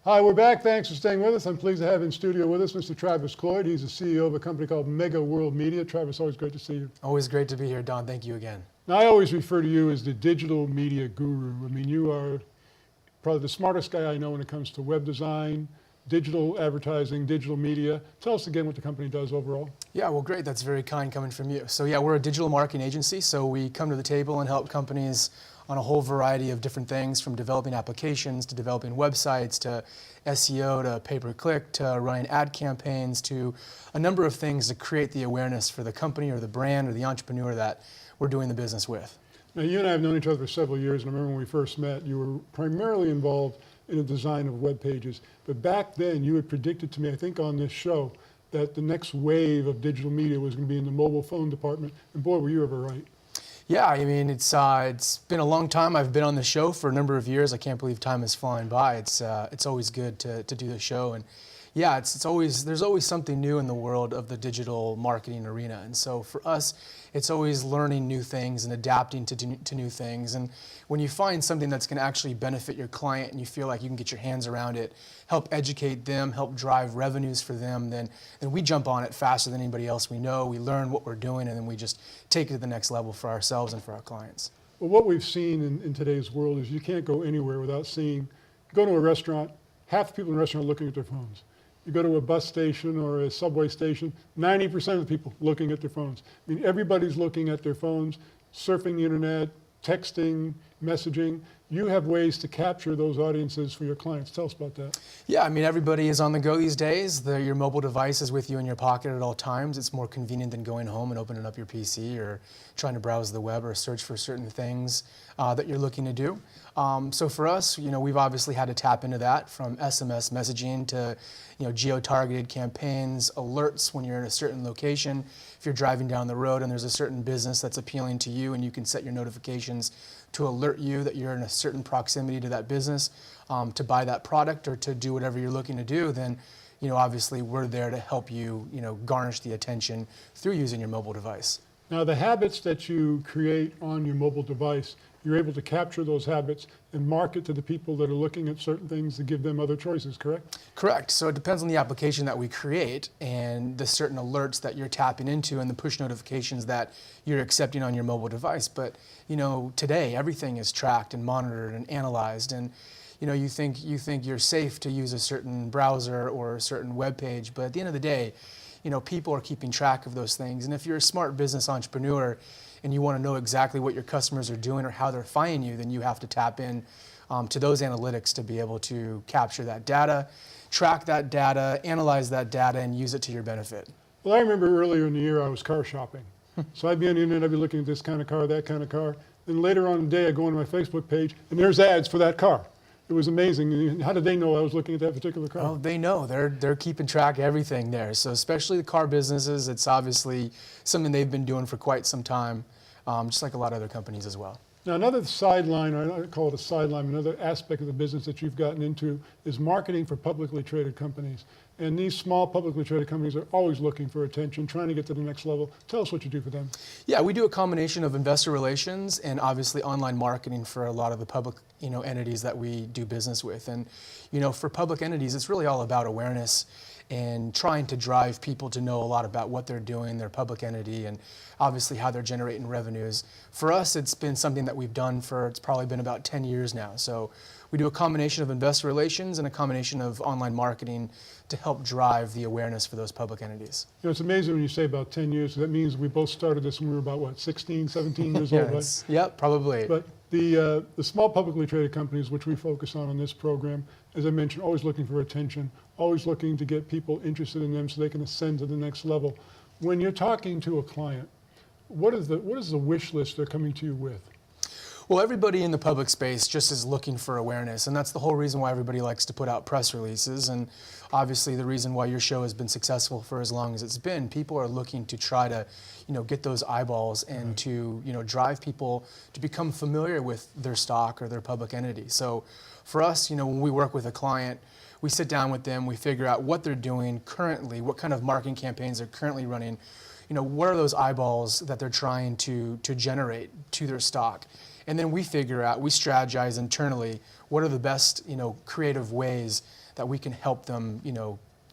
Hi, we're back. Thanks for staying with us. I'm pleased to have in studio with us Mr. Travis Cloyd. He's the CEO of a company called Mega World Media. Travis, always great to see you. Always great to be here, Don. Thank you again. Now, I always refer to you as the digital media guru. I mean, you are probably the smartest guy I know when it comes to web design, digital advertising, digital media. Tell us again what the company does overall. Yeah, well, great. That's very kind coming from you. So yeah, we're a digital marketing agency. So we come to the table and help companies on a whole variety of different things, from developing applications to developing websites to SEO to pay-per-click to running ad campaigns to a number of things to create the awareness for the company or the brand or the entrepreneur that we're doing the business with. Now, you and I have known each other for several years, and I remember when we first met, you were primarily involved in the design of web pages. But back then, you had predicted to me, I think on this show, that the next wave of digital media was going to be in the mobile phone department. And boy, were you ever right. Yeah, I mean, it's been a long time. I've been on the show for a number of years. I can't believe time is flying by. It's always good to do the show. And yeah, there's always something new in the world of the digital marketing arena. And so for us, it's always learning new things and adapting to new things. And when you find something that's going to actually benefit your client and you feel like you can get your hands around it, help educate them, help drive revenues for them, then we jump on it faster than anybody else we know. We learn what we're doing, and then we just take it to the next level for ourselves and for our clients. Well, what we've seen in today's world is you can't go anywhere without seeing, go to a restaurant, half the people in the restaurant are looking at their phones. You go to a bus station or a subway station, 90% of the people looking at their phones. I mean, everybody's looking at their phones, surfing the internet, texting, messaging. You have ways to capture those audiences for your clients. Tell us about that. Yeah, I mean, everybody is on the go these days. Your mobile device is with you in your pocket at all times. It's more convenient than going home and opening up your PC or trying to browse the web or search for certain things that you're looking to do. So for us, we've obviously had to tap into that, from SMS messaging to geo-targeted campaigns, alerts when you're in a certain location. If you're driving down the road and there's a certain business that's appealing to you, and you can set your notifications to alert you that you're in a certain proximity to that business to buy that product or to do whatever you're looking to do, then obviously we're there to help you garnish the attention through using your mobile device. Now, the habits that you create on your mobile device, you're able to capture those habits and market to the people that are looking at certain things to give them other choices, correct? Correct. So it depends on the application that we create and the certain alerts that you're tapping into and the push notifications that you're accepting on your mobile device. But today everything is tracked and monitored and analyzed, and you think you're safe to use a certain browser or a certain web page, but at the end of the day, people are keeping track of those things. And if you're a smart business entrepreneur and you want to know exactly what your customers are doing or how they're finding you, then you have to tap in to those analytics to be able to capture that data, track that data, analyze that data, and use it to your benefit. Well, I remember earlier in the year I was car shopping. So I'd be on the internet, I'd be looking at this kind of car, that kind of car. Then later on in the day, I go onto my Facebook page and there's ads for that car. It was amazing. How did they know I was looking at that particular car? Oh, they know. They're keeping track of everything there. So especially the car businesses, it's obviously something they've been doing for quite some time, just like a lot of other companies as well. Now, another sideline, or I call it a sideline, another aspect of the business that you've gotten into is marketing for publicly traded companies. And these small publicly traded companies are always looking for attention, trying to get to the next level. Tell us what you do for them. Yeah, we do a combination of investor relations and obviously online marketing for a lot of the public entities that we do business with. And for public entities, it's really all about awareness and trying to drive people to know a lot about what they're doing, their public entity, and obviously how they're generating revenues. For us, it's been something that we've done it's probably been about 10 years now. So we do a combination of investor relations and a combination of online marketing to help drive the awareness for those public entities. It's amazing when you say about 10 years. That means we both started this when we were about, what, 16, 17 years old, right? Yep, probably. But the small publicly traded companies, which we focus on this program, as I mentioned, always looking for attention, always looking to get people interested in them so they can ascend to the next level. When you're talking to a client, what is the wish list they're coming to you with? Well, everybody in the public space just is looking for awareness, and that's the whole reason why everybody likes to put out press releases, and obviously the reason why your show has been successful for as long as it's been. People are looking to try to, get those eyeballs and to, drive people to become familiar with their stock or their public entity. So for us, when we work with a client, we sit down with them, we figure out what they're doing currently, what kind of marketing campaigns they're currently running, what are those eyeballs that they're trying to generate to their stock. And then we strategize internally, what are the best, creative ways that we can help them,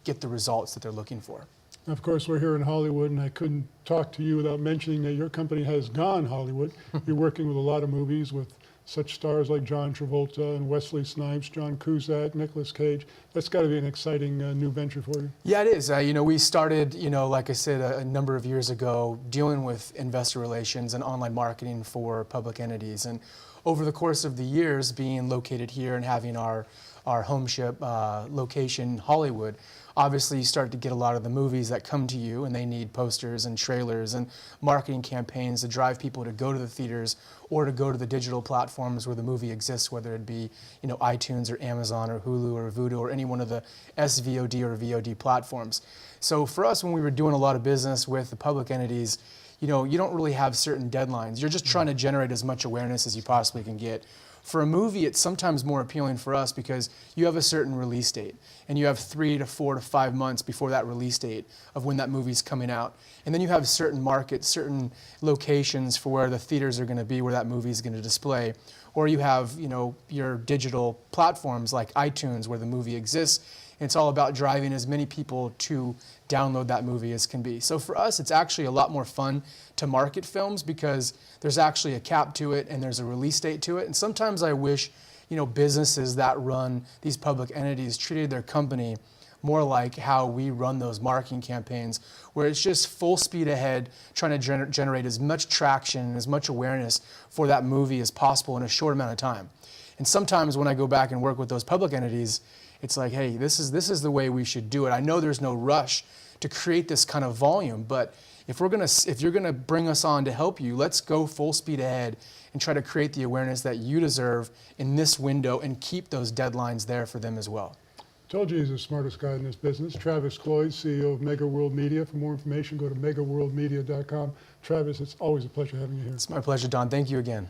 get the results that they're looking for. Of course, we're here in Hollywood, and I couldn't talk to you without mentioning that your company has gone Hollywood. You're working with a lot of movies with such stars like John Travolta and Wesley Snipes, John Cusack, Nicolas Cage. That's got to be an exciting new venture for you. Yeah, it is. We started, like I said, a number of years ago, dealing with investor relations and online marketing for public entities. And over the course of the years, being located here and having our home ship location, Hollywood, obviously you start to get a lot of the movies that come to you, and they need posters and trailers and marketing campaigns to drive people to go to the theaters or to go to the digital platforms where the movie exists, whether it be iTunes or Amazon or Hulu or Vudu or any one of the SVOD or VOD platforms. So for us, when we were doing a lot of business with the public entities, you don't really have certain deadlines. You're just trying to generate as much awareness as you possibly can get. For a movie, it's sometimes more appealing for us because you have a certain release date, and you have 3 to 4 to 5 months before that release date of when that movie's coming out. And then you have certain markets, certain locations for where the theaters are going to be, where that movie is going to display. Or you have, your digital platforms like iTunes where the movie exists. And it's all about driving as many people to download that movie as can be. So for us, it's actually a lot more fun to market films because there's actually a cap to it and there's a release date to it. And sometimes I wish, businesses that run these public entities treated their company more like how we run those marketing campaigns, where it's just full speed ahead, trying to generate as much traction and as much awareness for that movie as possible in a short amount of time. And sometimes when I go back and work with those public entities, it's like, hey, this is the way we should do it. I know there's no rush to create this kind of volume, but if you're gonna bring us on to help you, let's go full speed ahead and try to create the awareness that you deserve in this window and keep those deadlines there for them as well. Told you he's the smartest guy in this business. Travis Cloyd, CEO of Mega World Media. For more information, go to megaworldmedia.com. Travis, it's always a pleasure having you here. It's my pleasure, Don. Thank you again.